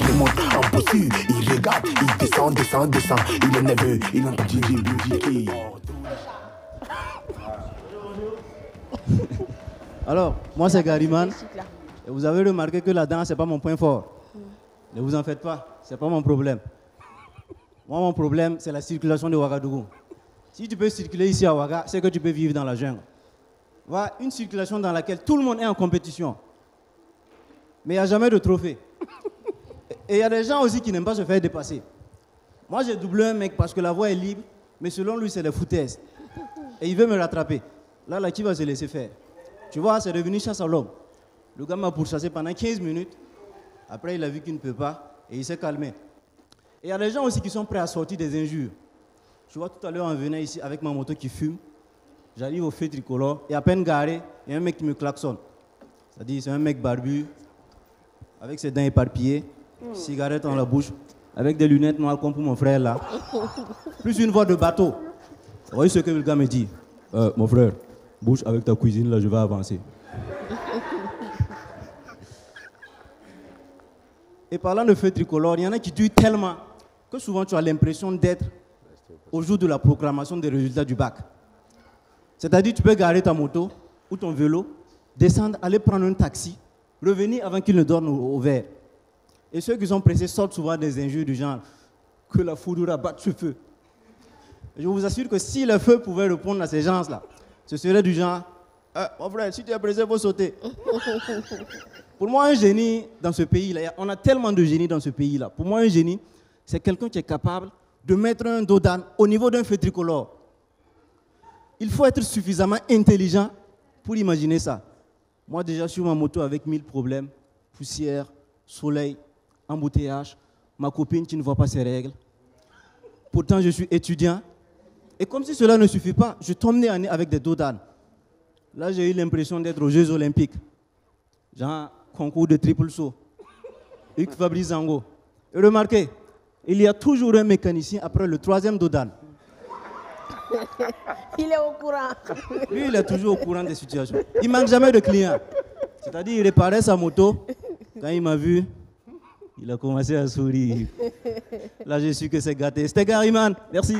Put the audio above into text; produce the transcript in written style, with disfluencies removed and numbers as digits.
remonte. En posture, il regarde, il descend. Il est nerveux, il entend dire. Alors, moi c'est Gariman. Et vous avez remarqué que la danse, c'est pas mon point fort. Ne vous en faites pas, c'est pas mon problème. Moi, mon problème, c'est la circulation de Ouagadougou. Si tu peux circuler ici à Ouaga, c'est que tu peux vivre dans la jungle. Voilà une circulation dans laquelle tout le monde est en compétition. Mais il n'y a jamais de trophée. Et il y a des gens aussi qui n'aiment pas se faire dépasser. Moi, j'ai doublé un mec parce que la voie est libre, mais selon lui, c'est des foutaises. Et il veut me rattraper. Là, qui va se laisser faire? Tu vois, c'est devenu chasse à l'homme. Le gars m'a pourchassé pendant 15 minutes. Après, il a vu qu'il ne peut pas et il s'est calmé. Et il y a des gens aussi qui sont prêts à sortir des injures. Tu vois, tout à l'heure, on venait ici avec ma moto qui fume. J'arrive au feu tricolore et à peine garé, il y a un mec qui me klaxonne. C'est-à-dire, c'est un mec barbu, avec ses dents éparpillées, cigarette dans la bouche, avec des lunettes noires comme pour mon frère là. Plus une voix de bateau. Vous voyez ce que le gars me dit? Mon frère, bouge avec ta cuisine là, je vais avancer. Et parlant de feu tricolore, il y en a qui tuent tellement que souvent tu as l'impression d'être au jour de la proclamation des résultats du bac. C'est-à-dire tu peux garer ta moto ou ton vélo, descendre, aller prendre un taxi, revenir avant qu'il ne donne au vert. Et ceux qui sont pressés sortent souvent des injures du genre que la foudre abatte ce feu. Et je vous assure que si le feu pouvait répondre à ces gens-là, ce serait du genre mon frère, si tu es pressé, il faut sauter. Pour moi, un génie dans ce pays-là, on a tellement de génies dans ce pays-là. Pour moi, un génie, c'est quelqu'un qui est capable de mettre un dos d'âne au niveau d'un feu tricolore. Il faut être suffisamment intelligent pour imaginer ça. Moi, déjà, sur ma moto avec 1000 problèmes, poussière, soleil, embouteillage, ma copine qui ne voit pas ses règles. Pourtant, je suis étudiant. Et comme si cela ne suffit pas, je tombe nez à nez avec des dos d'âne. Là, j'ai eu l'impression d'être aux Jeux Olympiques. Genre, concours de triple saut. Hugues Fabrice Zango. Et remarquez, il y a toujours un mécanicien après le 3e dos d'âne. Il est au courant. Lui, il est toujours au courant des situations. Il ne manque jamais de clients. C'est-à-dire, il réparait sa moto. Quand il m'a vu, il a commencé à sourire. Là, j'ai su que c'est gâté. C'était Gariman. Merci.